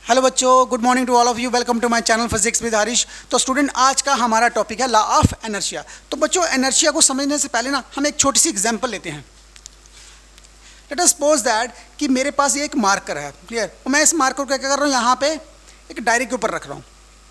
Hello बच्चों, good morning to all of you. Welcome to my channel physics with Harish. तो student, आज का हमारा टॉपिक है लॉ ऑफ इनर्शिया। तो बच्चों, इनर्शिया को समझने से पहले ना हम एक छोटी सी एग्जांपल लेते हैं। लेट अस सपोज दैट कि मेरे पास ये एक मार्कर है, क्लियर। और मैं इस मार्कर को क्या कर रहा हूँ, यहाँ पे एक डायरी के ऊपर रख रहा हूँ,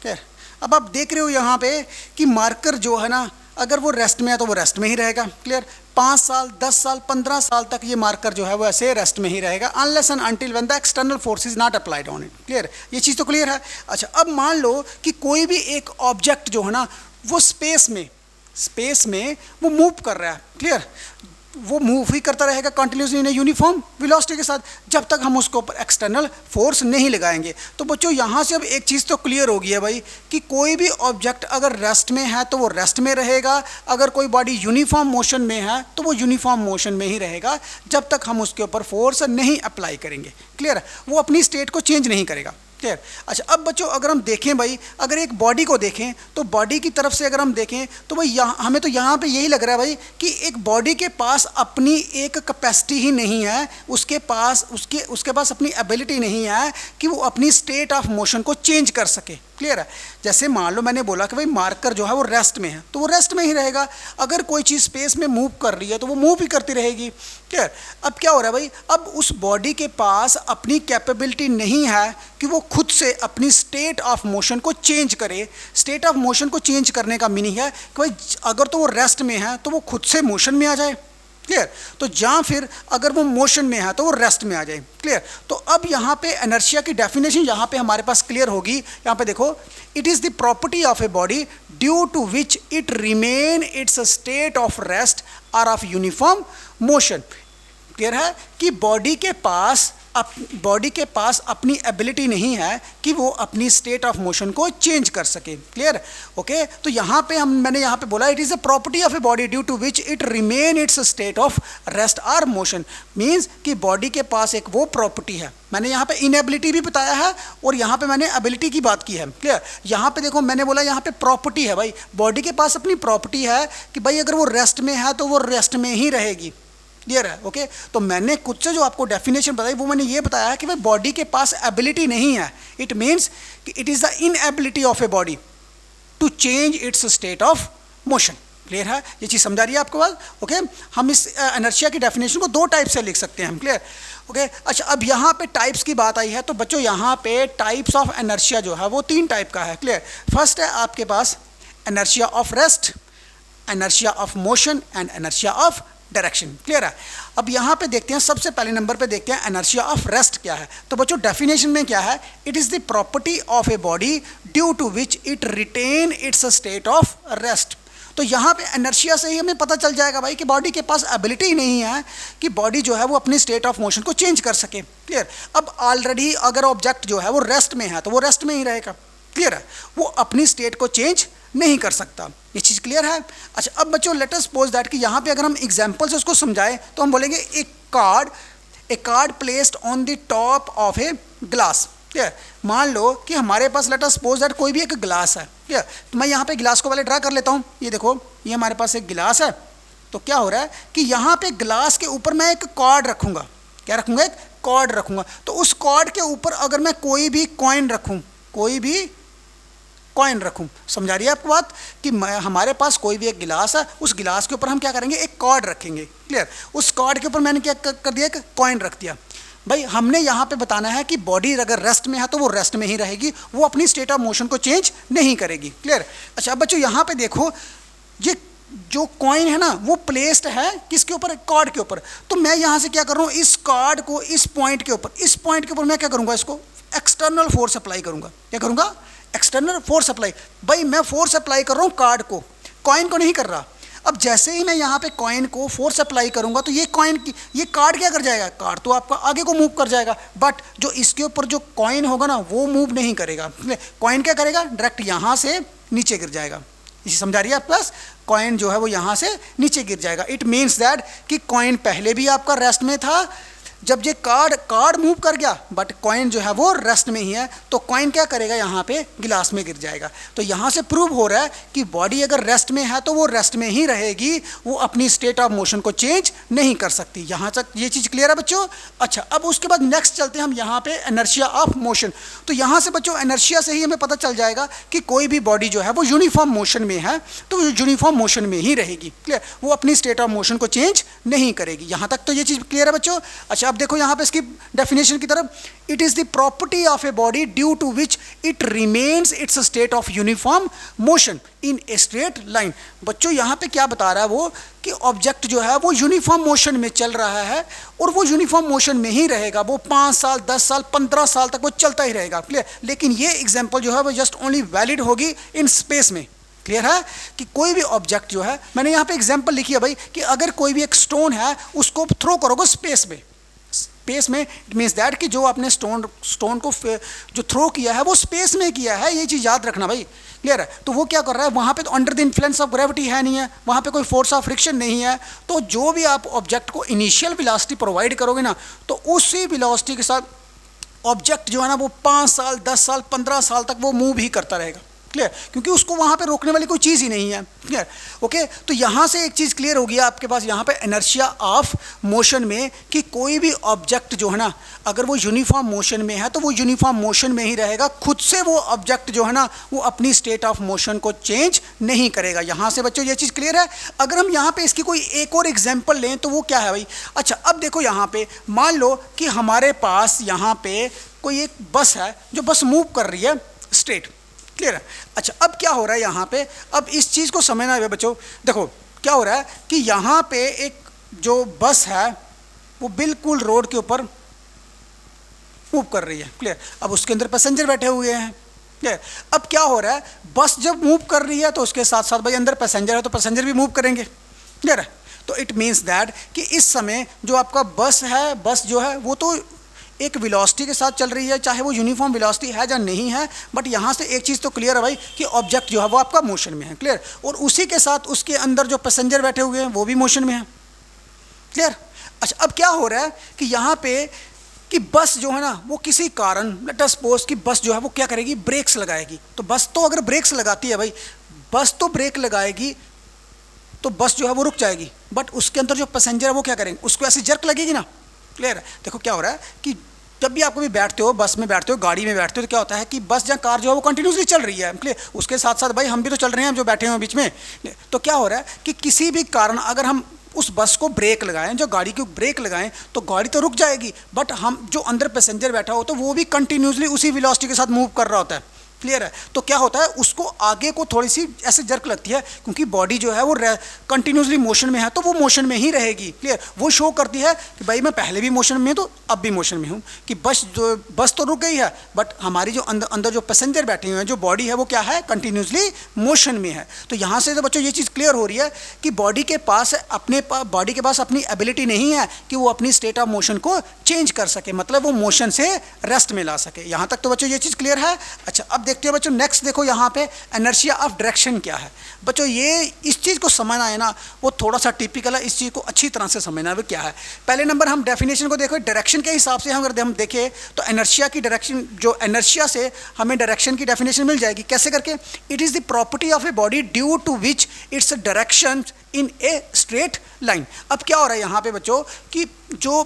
क्लियर। अब आप देख रहे हो यहाँ पे कि मार्कर जो है ना, अगर वो रेस्ट में है तो वो रेस्ट में ही रहेगा, क्लियर। 5 साल, 10 साल, 15 साल तक ये मार्कर जो है वो ऐसे रेस्ट में ही रहेगा, unless and until when the external force is not applied on it, clear. ये चीज़ तो क्लियर है। अच्छा, अब मान लो कि कोई भी एक ऑब्जेक्ट जो है ना, वो स्पेस में वो मूव कर रहा है, क्लियर। वो मूव ही करता रहेगा कंटिन्यूसली इन यूनिफॉर्म वेलोसिटी के साथ, जब तक हम उसके ऊपर एक्सटर्नल फोर्स नहीं लगाएंगे। तो बच्चों, यहाँ से अब एक चीज़ तो क्लियर हो गई है भाई कि कोई भी ऑब्जेक्ट अगर रेस्ट में है तो वो रेस्ट में रहेगा, अगर कोई बॉडी यूनिफॉर्म मोशन में है तो वो यूनिफॉर्म मोशन में ही रहेगा, जब तक हम उसके ऊपर फोर्स नहीं अप्लाई करेंगे, क्लियर। वो अपनी स्टेट को चेंज नहीं करेगा, क्लियर। अच्छा, अब बच्चों अगर हम देखें भाई, अगर एक बॉडी को देखें तो बॉडी की तरफ से अगर हम देखें तो भाई हमें तो यहाँ पे यही लग रहा है भाई कि एक बॉडी के पास अपनी एक कैपेसिटी ही नहीं है, उसके पास अपनी एबिलिटी नहीं है कि वो अपनी स्टेट ऑफ मोशन को चेंज कर सके, क्लियर है। जैसे मान लो मैंने बोला कि भाई मार्कर जो है वो रेस्ट में है तो वो रेस्ट में ही रहेगा, अगर कोई चीज़ स्पेस में मूव कर रही है तो वो मूव ही करती रहेगी, क्लियर। अब क्या हो रहा है भाई, अब उस बॉडी के पास अपनी कैपेबिलिटी नहीं है कि वो खुद से अपनी स्टेट ऑफ मोशन को चेंज करे। स्टेट ऑफ मोशन को चेंज करने का मीनिंग है कि भाई अगर तो वो रेस्ट में है तो वो खुद से मोशन में आ जाए, क्लियर। तो या फिर अगर वो मोशन में है तो वो रेस्ट में आ जाए, क्लियर। तो अब यहाँ पे इनर्शिया की डेफिनेशन यहाँ पे हमारे पास क्लियर होगी। यहाँ पे देखो, it is the property of a body due to which it remain its state of rest और ऑफ यूनिफॉर्म मोशन। क्लियर है कि बॉडी के पास अपनी एबिलिटी नहीं है कि वो अपनी स्टेट ऑफ मोशन को चेंज कर सके, क्लियर। ओके, तो यहाँ पे मैंने यहाँ पे बोला it is a property of a body due to which it remain its state of rest और मोशन। मीन्स कि बॉडी के पास एक वो प्रॉपर्टी है। मैंने यहाँ पे इनएबिलिटी भी बताया है और यहाँ पे मैंने एबिलिटी की बात की है, क्लियर। यहाँ पे देखो, मैंने बोला यहाँ पे प्रॉपर्टी है भाई, बॉडी के पास अपनी प्रॉपर्टी है कि भाई अगर वो रेस्ट में है तो वो रेस्ट में ही रहेगी, क्लियर है। ओके, तो मैंने खुद से जो आपको डेफिनेशन बताई वो मैंने ये बताया कि भाई बॉडी के पास एबिलिटी नहीं है। इट मीन्स कि it is the inability of a body to change its state of motion, clear है। ये चीज़ समझा रही है आपको बात। ओके, हम इस इनर्शिया की डेफिनेशन को 2 टाइप से लिख सकते हैं हम, क्लियर। ओके, अच्छा, अब यहाँ पे टाइप्स की बात आई है तो बच्चों यहाँ पे टाइप्स ऑफ इनर्शिया जो है वो 3 टाइप का है, क्लियर। फर्स्ट है आपके पास inertia of rest, inertia of motion and inertia of direction, clear है। अब यहाँ पे देखते हैं, सबसे पहले नंबर पे देखते हैं इनर्शिया ऑफ रेस्ट क्या है। तो बच्चों डेफिनेशन में क्या है, it is the property of a body due to which it retain its state of rest. तो यहाँ पे इनर्शिया से ही हमें पता चल जाएगा भाई कि बॉडी के पास एबिलिटी नहीं है कि बॉडी जो है वो अपनी स्टेट ऑफ मोशन को चेंज कर सके, क्लियर। अब ऑलरेडी अगर ऑब्जेक्ट जो है वो रेस्ट में है तो वो रेस्ट में ही रहेगा, क्लियर है, वो अपनी स्टेट को चेंज नहीं कर सकता। ये चीज़ क्लियर है। अच्छा, अब बच्चों लेट अस सपोज दैट कि यहाँ पे अगर हम एग्जांपल से उसको समझाएं तो हम बोलेंगे a card placed on the top of a glass, clear. मान लो कि हमारे पास लेट अस सपोज दैट कोई भी एक ग्लास है, क्लियर। तो मैं यहाँ पे ग्लास को पहले ड्रा कर लेता हूँ। ये देखो, ये हमारे पास एक गिलास है। तो क्या हो रहा है कि यहाँ पे ग्लास के ऊपर मैं एक कॉर्ड रखूँगा। क्या रखूँगा? एक कॉर्ड रखूँगा। तो उस कॉर्ड के ऊपर अगर मैं कोई भी कॉइन रखूं, समझा रही है आपको बात कि हमारे पास कोई भी एक गिलास है, उस गिलास के ऊपर हम क्या करेंगे, एक कॉर्ड रखेंगे, क्लियर। उस कॉर्ड के ऊपर मैंने क्या कर दिया, एक कॉइन रख दिया। भाई हमने यहाँ पे बताना है कि बॉडी अगर रेस्ट में है तो वो रेस्ट में ही रहेगी, वो अपनी स्टेट ऑफ मोशन को चेंज नहीं करेगी, क्लियर। अच्छा, अब बच्चों यहाँ पे देखो, ये जो कॉइन है ना वो प्लेस्ड है किसके ऊपर, कॉर्ड के ऊपर। तो मैं यहाँ से क्या कर रहा हूँ, इस कॉर्ड को इस पॉइंट के ऊपर मैं क्या करूँगा, इसको एक्सटर्नल फोर्स अप्लाई करूँगा। क्या करूँगा? External force apply. भाई मैं फोर्स अप्लाई कर रहा हूँ कार्ड को, कॉइन को नहीं कर रहा। अब जैसे ही मैं यहाँ पे कॉइन को फोर्स अप्लाई करूँगा तो ये कार्ड क्या कर जाएगा, कार्ड तो आपका आगे को मूव कर जाएगा, बट जो इसके ऊपर जो कॉइन होगा ना वो मूव नहीं करेगा। कॉइन क्या करेगा, डायरेक्ट यहाँ से नीचे गिर जाएगा। इसे समझा रही है आप? प्लस कॉइन जो है वो यहाँ से नीचे गिर जाएगा। इट मीन्स दैट कि कॉइन पहले भी आपका रेस्ट में था, जब ये कार्ड मूव कर गया बट कॉइन जो है वो रेस्ट में ही है, तो कॉइन क्या करेगा, यहाँ पे गिलास में गिर जाएगा। तो यहाँ से प्रूव हो रहा है कि बॉडी अगर रेस्ट में है तो वो रेस्ट में ही रहेगी, वो अपनी स्टेट ऑफ मोशन को चेंज नहीं कर सकती। यहाँ तक ये चीज़ क्लियर है बच्चों। अच्छा, अब उसके बाद नेक्स्ट चलते हैं हम यहाँ पे इनर्शिया ऑफ मोशन। तो यहाँ से बच्चों इनर्शिया से ही हमें पता चल जाएगा कि कोई भी बॉडी जो है वो यूनिफॉर्म मोशन में है तो यूनिफॉर्म मोशन में ही रहेगी। क्लियर, वो अपनी स्टेट ऑफ मोशन को चेंज नहीं करेगी। यहाँ तक तो ये चीज़ क्लियर है बच्चों। अच्छा, अब देखो यहाँ पे इसकी डेफिनेशन की तरफ, it is the property of a body due to which it remains its state of uniform motion in a straight line. बच्चों यहाँ पे क्या बता रहा है वो कि ऑब्जेक्ट जो है वो यूनिफॉर्म मोशन में चल रहा है और वो यूनिफॉर्म मोशन में ही रहेगा, वो 5 साल 10 साल 15 साल तक वो चलता ही रहेगा। क्लियर, लेकिन ये एग्जाम्पल जो है वो जस्ट ओनली वैलिड होगी इन स्पेस में। क्लियर है कि कोई भी ऑब्जेक्ट जो है, मैंने यहाँ पे एग्जाम्पल लिखी है भाई कि अगर कोई भी एक स्टोन है उसको थ्रो करोगे स्पेस में, स्पेस में इट मीन्स दैट कि जो आपने स्टोन को जो थ्रो किया है वो स्पेस में किया है, ये चीज़ याद रखना भाई। क्लियर है, तो वो क्या कर रहा है, वहाँ पे तो under the influence of gravity है नहीं है, वहाँ पे कोई फोर्स ऑफ फ्रिक्शन नहीं है, तो जो भी आप ऑब्जेक्ट को इनिशियल वेलोसिटी प्रोवाइड करोगे ना, तो उसी वेलोसिटी के साथ ऑब्जेक्ट जो है ना वो 5 साल 10 साल 15 साल तक वो मूव ही करता रहेगा। क्लियर, क्योंकि उसको वहाँ पे रोकने वाली कोई चीज़ ही नहीं है। Clear, okay. तो यहाँ से एक चीज़ क्लियर हो गई आपके पास यहाँ पे इनर्शिया ऑफ मोशन में कि कोई भी ऑब्जेक्ट जो है ना अगर वो यूनिफॉर्म मोशन में है तो वो यूनिफॉर्म मोशन में ही रहेगा, खुद से वो ऑब्जेक्ट जो है ना वो अपनी स्टेट ऑफ मोशन को चेंज नहीं करेगा। यहाँ से बच्चों ये चीज़ क्लियर है। अगर हम यहाँ पे इसकी कोई एक और एग्जाम्पल लें तो वो क्या है भाई। अच्छा, अब देखो यहाँ पे मान लो कि हमारे पास यहाँ पे कोई एक बस है जो बस मूव कर रही है स्ट्रेट। क्लियर है। अच्छा, अब क्या हो रहा है यहाँ पे, अब इस चीज़ को समझना है बच्चों। देखो क्या हो रहा है कि यहाँ पे एक जो बस है वो बिल्कुल रोड के ऊपर मूव कर रही है। क्लियर, अब उसके अंदर पैसेंजर बैठे हुए हैं। क्लियर, अब क्या हो रहा है, बस जब मूव कर रही है तो उसके साथ साथ भाई अंदर पैसेंजर है तो पैसेंजर भी मूव करेंगे। क्लियर है, तो इट मीन्स दैट कि इस समय जो आपका बस है, बस जो है वो तो एक वेलोसिटी के साथ चल रही है, चाहे वो यूनिफॉर्म वेलोसिटी है या नहीं है, बट यहाँ से एक चीज़ तो क्लियर है भाई कि ऑब्जेक्ट जो है वो आपका मोशन में है। क्लियर, और उसी के साथ उसके अंदर जो पैसेंजर बैठे हुए हैं वो भी मोशन में है। क्लियर। अच्छा, अब क्या हो रहा है कि यहाँ पे कि बस जो है ना वो किसी कारण, लेट अस सपोज कि बस जो है वो क्या करेगी, ब्रेक्स लगाएगी। तो बस तो अगर ब्रेक्स लगाती है भाई, बस तो ब्रेक लगाएगी तो बस जो है वो रुक जाएगी, बट उसके अंदर जो पैसेंजर है वो क्या करेंगे, उसको ऐसी जर्क लगेगी ना। क्लियर है। देखो क्या हो रहा है कि जब भी आप कभी बैठते हो, बस में बैठते हो, गाड़ी में बैठते हो, तो क्या होता है कि बस या कार जो है वो कंटिन्यूसली चल रही है। क्लियर, उसके साथ साथ भाई हम भी तो चल रहे हैं, जो बैठे हुए बीच में। तो क्या हो रहा है कि किसी भी कारण अगर हम उस बस को ब्रेक लगाएं, जो गाड़ी को ब्रेक लगाएं, तो गाड़ी तो रुक जाएगी, बट हम जो अंदर पैसेंजर बैठा हो तो वो भी कंटिन्यूसली उसी वेलोसिटी के साथ मूव कर रहा होता है। क्लियर है। तो क्या होता है, उसको आगे को थोड़ी सी ऐसे जर्क लगती है, क्योंकि बॉडी जो है वो कंटिन्यूसली मोशन में है तो वो मोशन में ही रहेगी। क्लियर, वो शो करती है कि भाई मैं पहले भी मोशन में तो अब भी मोशन में हूँ, कि बस तो रुक गई है, बट हमारी जो अंदर जो पैसेंजर बैठे हुए हैं, जो बॉडी है वो क्या है, कंटिन्यूसली मोशन में है। तो यहाँ से तो बच्चों ये चीज़ क्लियर हो रही है कि बॉडी के पास अपनी एबिलिटी नहीं है कि वो अपनी स्टेट ऑफ मोशन को चेंज कर सके, मतलब वो मोशन से रेस्ट में ला सके। यहाँ तक तो बच्चों ये चीज़ क्लियर है। अच्छा, अब देखते हो बच्चों नेक्स्ट, देखो यहाँ पे इनर्शिया ऑफ डायरेक्शन क्या है। बच्चों ये इस चीज़ को समझना है ना, वो थोड़ा सा टिपिकल है, इस चीज़ को अच्छी तरह से समझना है वो क्या है। पहले नंबर हम डेफिनेशन को देखो, डायरेक्शन के हिसाब से अगर हम देखें तो इनर्शिया की डायरेक्शन, जो इनर्शिया से हमें डायरेक्शन की डेफिनेशन मिल जाएगी। कैसे करके, it is the property of a body due to which its direction in a straight line. अब क्या हो रहा है यहाँ पे बच्चों कि जो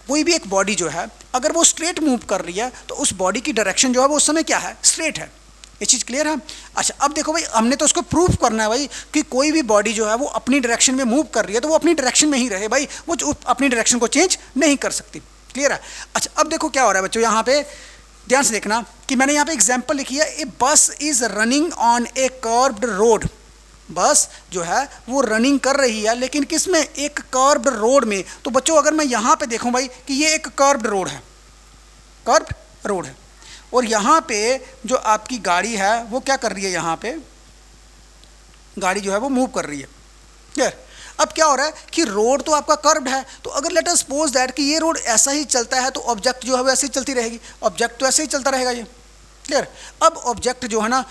कोई भी एक बॉडी जो है अगर वो स्ट्रेट मूव कर रही है तो उस बॉडी की डायरेक्शन जो है वो उस समय क्या है, स्ट्रेट है। ये चीज़ क्लियर है। अच्छा, अब देखो भाई हमने तो उसको प्रूफ करना है भाई कि कोई भी बॉडी जो है वो अपनी डायरेक्शन में मूव कर रही है तो वो अपनी डायरेक्शन में ही रहे भाई, वो अपनी डायरेक्शन को चेंज नहीं कर सकती। क्लियर है। अच्छा, अब देखो क्या हो रहा है बच्चों, यहाँ पे ध्यान से देखना कि मैंने यहाँ पे एग्जाम्पल लिखी है, ए बस is running on A curved road. बस जो है वो रनिंग कर रही है, लेकिन किस में, एक कर्व्ड रोड में। तो बच्चों अगर मैं यहाँ पे देखूँ भाई कि ये एक कर्व्ड रोड है, कर्व्ड रोड है, और यहाँ पे जो आपकी गाड़ी है वो क्या कर रही है, यहाँ पे गाड़ी जो है वो मूव कर रही है। क्लियर। अब क्या हो रहा है कि रोड तो आपका कर्व्ड है, तो अगर लेट अस सपोज दैट कि ये रोड ऐसा ही चलता है तो ऑब्जेक्ट जो है वो ऐसे ही चलती रहेगी, ऑब्जेक्ट तो ऐसे ही चलता रहेगा ये। क्लियर। अब ऑब्जेक्ट जो है ना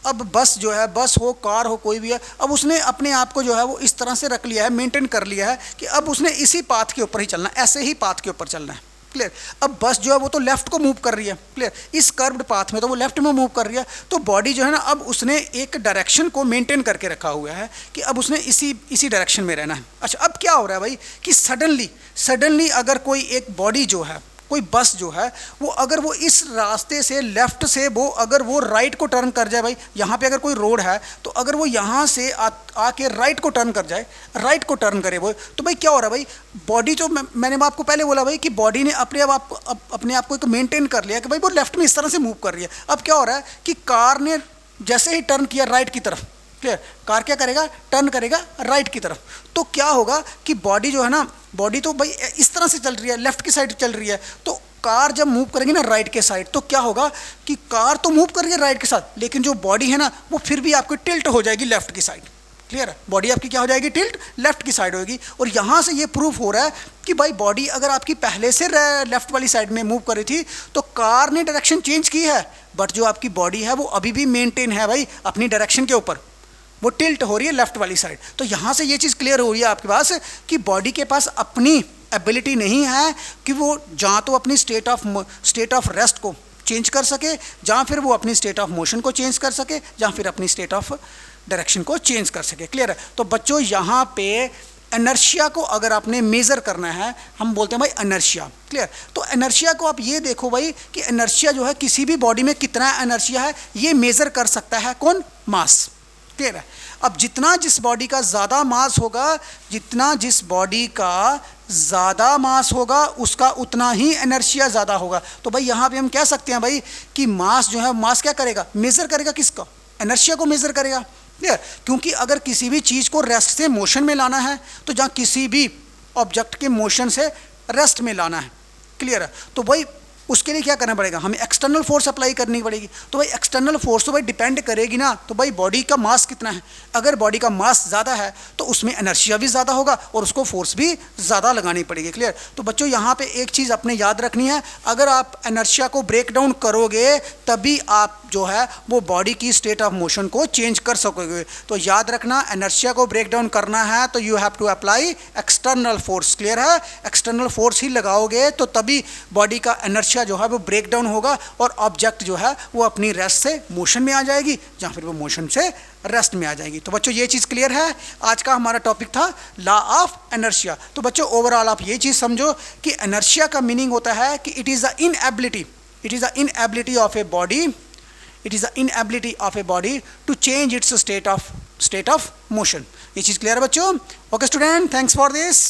अब बस जो है, बस हो, कार हो, कोई भी है, अब उसने अपने आप को जो है वो इस तरह से रख लिया है, मेंटेन कर लिया है कि अब उसने इसी पाथ के ऊपर ही चलना है, ऐसे ही पाथ के ऊपर चलना है। क्लियर। अब बस जो है वो तो लेफ्ट को मूव कर रही है, क्लियर, इस कर्व्ड पाथ में तो वो लेफ्ट में मूव कर रही है, तो बॉडी जो है ना अब उसने एक डायरेक्शन को मेंटेन करके रखा हुआ है कि अब उसने इसी डायरेक्शन में रहना है। अच्छा, अब क्या हो रहा है भाई कि सडनली अगर कोई एक बॉडी जो है, कोई बस जो है वो अगर वो इस रास्ते से लेफ्ट से वो अगर वो राइट को टर्न कर जाए, भाई यहाँ पे अगर कोई रोड है तो अगर वो यहाँ से आके राइट को टर्न कर जाए, राइट को टर्न करे वो, तो भाई क्या हो रहा है भाई, बॉडी जो मैंने आपको पहले बोला भाई कि बॉडी ने अपने आप को एक मेंटेन कर लिया कि भाई वो लेफ्ट में इस तरह से मूव कर रही है। अब क्या हो रहा है कि कार ने जैसे ही टर्न किया राइट की तरफ, क्लियर, कार क्या करेगा, टर्न करेगा राइट की तरफ, तो क्या होगा कि बॉडी जो है ना, बॉडी तो भाई इस तरह से चल रही है, लेफ्ट की साइड चल रही है, तो कार जब मूव करेगी ना राइट के साइड, तो क्या होगा कि कार तो मूव कर रही है राइट के साथ, लेकिन जो बॉडी है ना वो फिर भी आपकी टिल्ट हो जाएगी लेफ्ट की साइड। क्लियर है, बॉडी आपकी क्या हो जाएगी, टिल्ट लेफ्ट की साइड होगी। और यहाँ से ये प्रूफ हो रहा है कि भाई बॉडी अगर आपकी पहले से लेफ्ट वाली साइड में मूव कर रही थी तो कार ने डायरेक्शन चेंज की है, बट जो आपकी बॉडी है वो अभी भी मेंटेन है भाई अपनी डायरेक्शन के ऊपर, वो टिल्ट हो रही है लेफ्ट वाली साइड। तो यहाँ से ये चीज़ क्लियर हो रही है आपके पास कि बॉडी के पास अपनी एबिलिटी नहीं है कि वो जहाँ तो अपनी स्टेट ऑफ रेस्ट को चेंज कर सके, जहाँ फिर वो अपनी स्टेट ऑफ मोशन को चेंज कर सके, जहाँ फिर अपनी स्टेट ऑफ डायरेक्शन को चेंज कर सके। क्लियर है। तो बच्चों यहाँ पे इनर्शिया को अगर आपने मेज़र करना है, हम बोलते हैं भाई इनर्शिया। क्लियर। तो इनर्शिया को आप ये देखो भाई कि इनर्शिया जो है किसी भी बॉडी में कितना इनर्शिया है ये मेज़र कर सकता है कौन, मास। क्लियर है। अब जितना जिस बॉडी का ज़्यादा मास होगा, जितना जिस बॉडी का ज़्यादा मास होगा उसका उतना ही इनर्शिया ज़्यादा होगा। तो भाई यहाँ पे हम कह सकते हैं भाई कि मास जो है, मास क्या करेगा, मेज़र करेगा किसका, इनर्शिया को मेज़र करेगा। क्लियर। क्योंकि अगर किसी भी चीज़ को रेस्ट से मोशन में लाना है तो जहाँ किसी भी ऑब्जेक्ट के मोशन से रेस्ट में लाना है, क्लियर है, तो भाई उसके लिए क्या करना पड़ेगा, हमें एक्सटर्नल फोर्स अप्लाई करनी पड़ेगी। तो भाई एक्सटर्नल फोर्स तो भाई डिपेंड करेगी ना, तो भाई बॉडी का मास कितना है, अगर बॉडी का मास ज़्यादा है तो उसमें एनर्शिया भी ज़्यादा होगा और उसको फोर्स भी ज़्यादा लगानी पड़ेगी। क्लियर। तो बच्चों यहाँ पे एक चीज़ अपने याद रखनी है, अगर आप एनर्शिया को ब्रेक डाउन करोगे तभी आप जो है वो बॉडी की स्टेट ऑफ मोशन को चेंज कर सकोगे। तो याद रखना, एनर्शिया को ब्रेक डाउन करना है तो you have to apply external force. Clear है, एक्सटर्नल फोर्स ही लगाओगे तो तभी बॉडी का एनर्शिया जो है वो ब्रेक डाउन होगा और ऑब्जेक्ट जो है वो अपनी रेस्ट से मोशन में आ जाएगी, जहां फिर वो मोशन से रेस्ट में आ जाएगी। तो बच्चों ये चीज़ क्लियर है। आज का हमारा टॉपिक था लॉ ऑफ इनर्शिया। तो बच्चों ओवरऑल आप ये चीज़ समझो कि इनर्शिया का मीनिंग होता है कि it is the inability of a body, it is the inability of a body to change its state of motion। ये चीज़ क्लियर है बच्चों। Okay student, thanks for this.